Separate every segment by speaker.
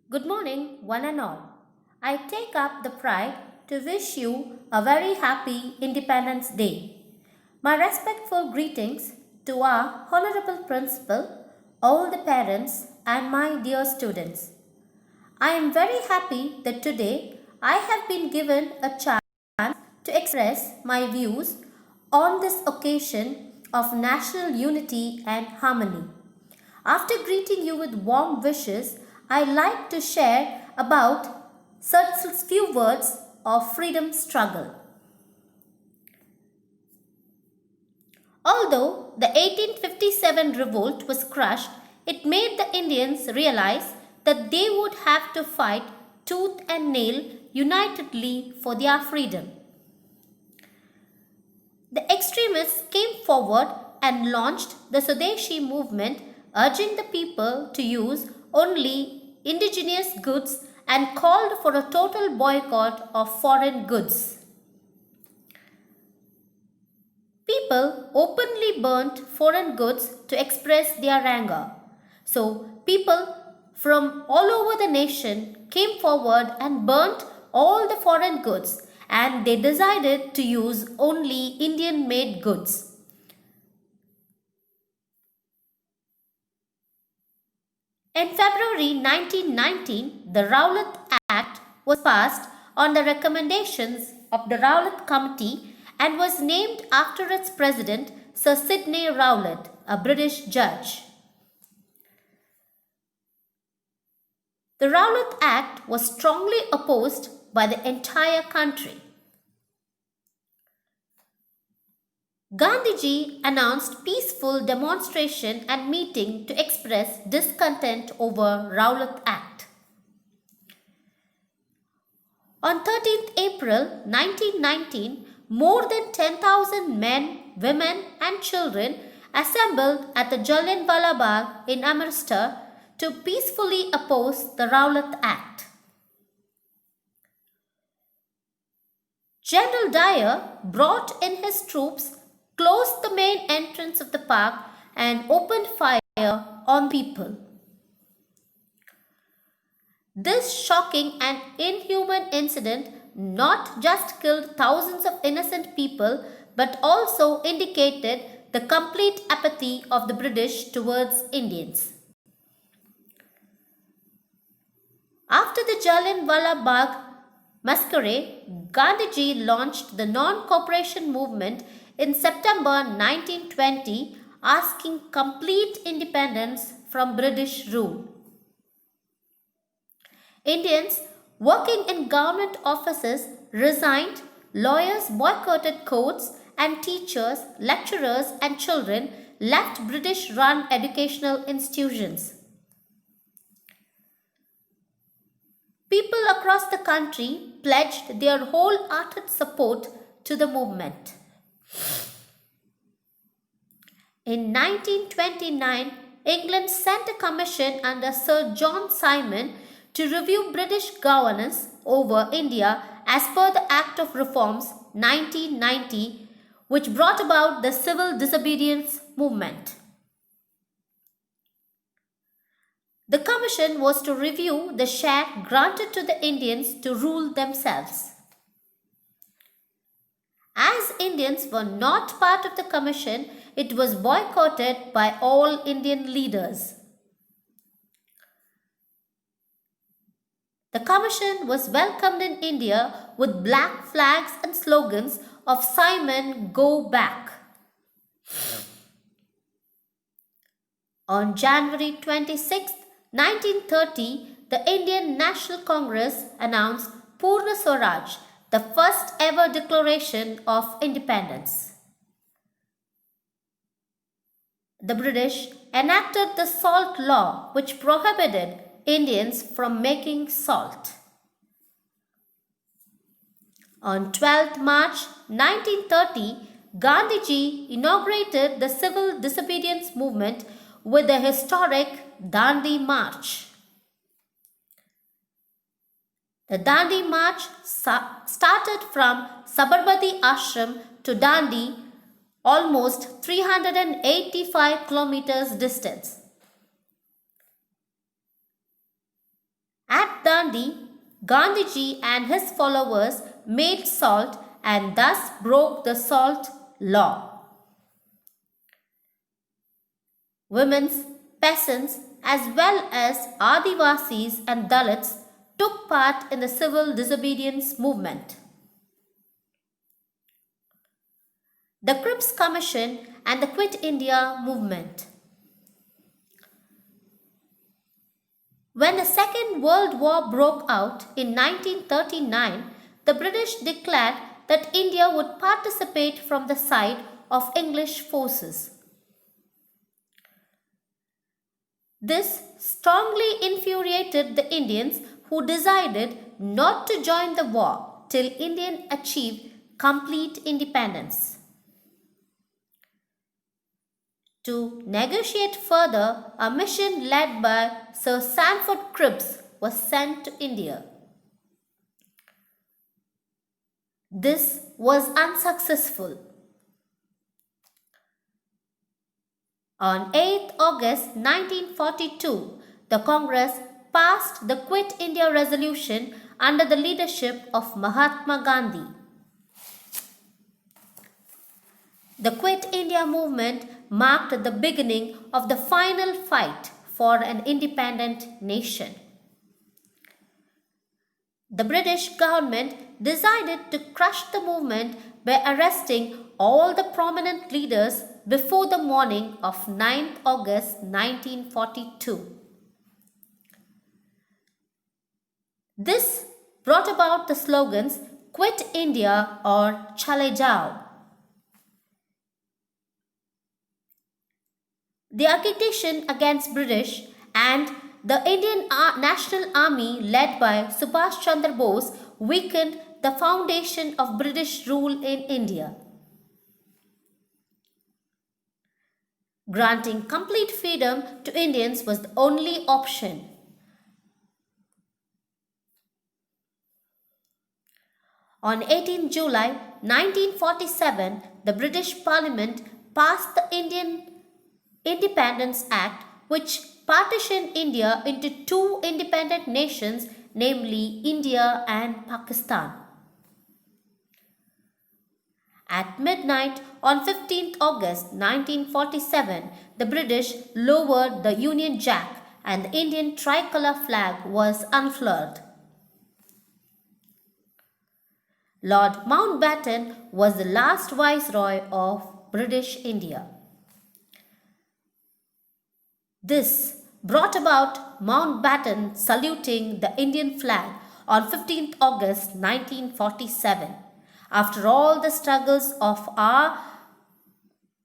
Speaker 1: Good morning, one and all. I take up the pride to wish you a very happy Independence Day. My respectful greetings to our Honorable Principal, all the parents, and my dear students. I am very happy that today I have been given a chance to express my views on this occasion of national unity and harmony. After greeting you with warm wishes, I like to share about such few words of freedom struggle. Although the 1857 revolt was crushed, it made the Indians realize that they would have to fight tooth and nail unitedly for their freedom. The extremists came forward and launched the Swadeshi movement, urging the people to use only indigenous goods and called for a total boycott of foreign goods. People openly burnt foreign goods to express their anger. So, people from all over the nation came forward and burnt all the foreign goods, and they decided to use only Indian made goods. In February 1919, the Rowlatt Act was passed on the recommendations of the Rowlatt Committee and was named after its president, Sir Sidney Rowlatt, a British judge. The Rowlatt Act was strongly opposed by the entire country. Gandhiji announced peaceful demonstration and meeting to express discontent over Rowlatt Act. On 13th April 1919, more than 10,000 men, women and children assembled at the Jallianwala Bagh in Amritsar to peacefully oppose the Rowlatt Act. General Dyer brought in his troops, closed the main entrance of the park and opened fire on people. This shocking and inhuman incident not just killed thousands of innocent people but also indicated the complete apathy of the British towards Indians. After the Jallianwala Bagh massacre, Gandhiji launched the non-cooperation movement in September 1920, asking complete independence from British rule. Indians working in government offices resigned, lawyers boycotted courts, and teachers, lecturers, and children left British run educational institutions. People across the country pledged their wholehearted support to the movement. In 1929, England sent a commission under Sir John Simon to review British governance over India as per the Act of Reforms 1990, which brought about the civil disobedience movement. The commission was to review the share granted to the Indians to rule themselves. As Indians were not part of the commission, it was boycotted by all Indian leaders. The commission was welcomed in India with black flags and slogans of Simon, go back. On January 26, 1930, the Indian National Congress announced Purna Swaraj, the first ever declaration of independence. The British enacted the Salt Law, which prohibited Indians from making salt. On 12th March 1930, Gandhiji inaugurated the civil disobedience movement with the historic Dandi March. The Dandi March started from Sabarmati Ashram to Dandi, almost 385 kilometers distance. At Gandhi, Gandhiji and his followers made salt and thus broke the salt law. Women's, peasants, as well as Adivasis and Dalits took part in the civil disobedience movement. The Cripps Commission and the Quit India movement. When the Second World War broke out in 1939, the British declared that India would participate from the side of English forces. This strongly infuriated the Indians, who decided not to join the war till India achieved complete independence. To negotiate further, a mission led by Sir Sanford Cripps was sent to India. This was unsuccessful. On 8 August 1942, the Congress passed the Quit India Resolution under the leadership of Mahatma Gandhi. The Quit India movement marked the beginning of the final fight for an independent nation. The British government decided to crush the movement by arresting all the prominent leaders before the morning of 9 August 1942. This brought about the slogans Quit India or Chale Jao. The agitation against British and the Indian National Army led by Subhash Chandra Bose weakened the foundation of British rule in India. Granting complete freedom to Indians was the only option. On 18 July 1947, the British Parliament passed the Indian Independence Act, which partitioned India into two independent nations, namely India and Pakistan. At midnight on 15th August 1947, the British lowered the Union Jack and the Indian tricolour flag was unfurled. Lord Mountbatten was the last Viceroy of British India. This brought about Mountbatten saluting the Indian flag on 15th August 1947. After all the struggles of our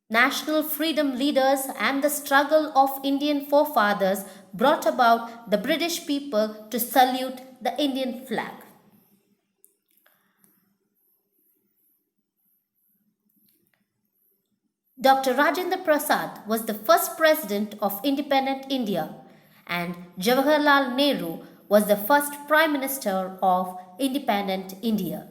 Speaker 1: national freedom leaders and the struggle of Indian forefathers brought about the British people to salute the Indian flag. Dr. Rajendra Prasad was the first president of independent India and Jawaharlal Nehru was the first Prime Minister of independent India.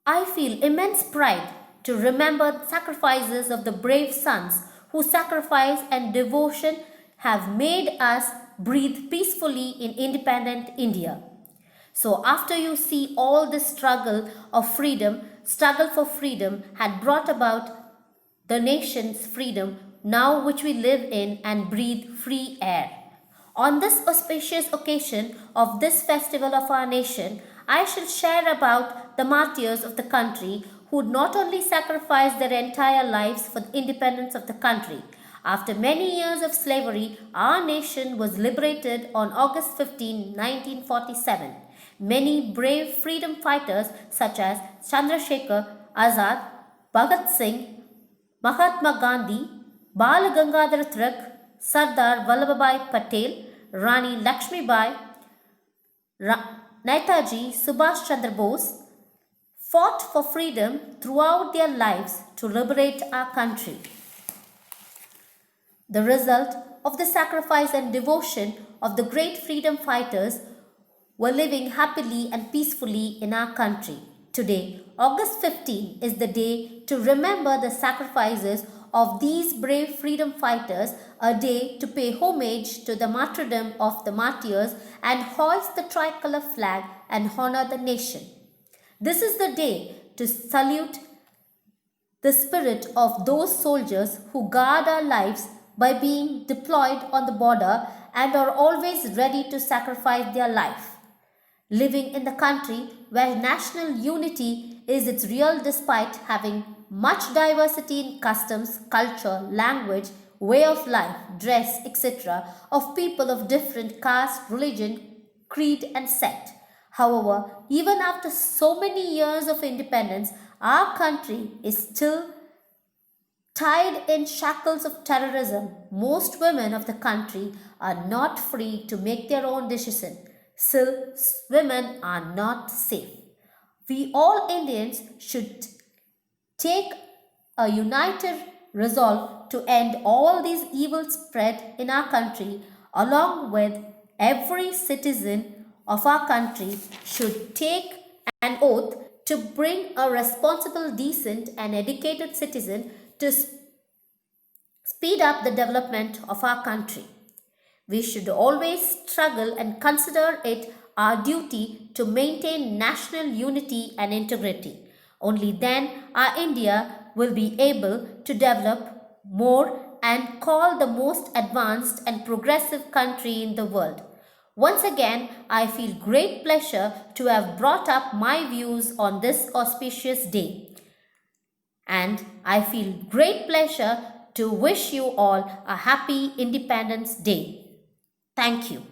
Speaker 1: I feel immense pride to remember the sacrifices of the brave sons whose sacrifice and devotion have made us breathe peacefully in independent India. So after you see all this struggle for freedom had brought about the nation's freedom, now which we live in and breathe free air. On this auspicious occasion of this festival of our nation, I shall share about the martyrs of the country who not only sacrificed their entire lives for the independence of the country. After many years of slavery, our nation was liberated on August 15, 1947. Many brave freedom fighters such as Chandrasekhar Azad, Bhagat Singh, Mahatma Gandhi, Bal Gangadhar Tilak, Sardar Vallabhbhai Patel, Rani Lakshmibai, Netaji Subhash Chandra Bose fought for freedom throughout their lives to liberate our country. The result of the sacrifice and devotion of the great freedom fighters were living happily and peacefully in our country. Today, August 15 is the day to remember the sacrifices of these brave freedom fighters, a day to pay homage to the martyrdom of the martyrs and hoist the tricolor flag and honor the nation. This is the day to salute the spirit of those soldiers who guard our lives by being deployed on the border and are always ready to sacrifice their life. Living in the country where national unity is its real despite having much diversity in customs, culture, language, way of life, dress, etc., of people of different caste, religion, creed, and sect. However, even after so many years of independence, our country is still tied in shackles of terrorism. Most women of the country are not free to make their own decisions. Still, women are not safe. We all Indians should take a united resolve to end all these evils spread in our country, along with every citizen of our country should take an oath to bring a responsible, decent, and educated citizen to speed up the development of our country. We should always struggle and consider it our duty to maintain national unity and integrity. Only then our India will be able to develop more and call the most advanced and progressive country in the world. Once again, I feel great pleasure to have brought up my views on this auspicious day. And I feel great pleasure to wish you all a happy Independence Day. Thank you.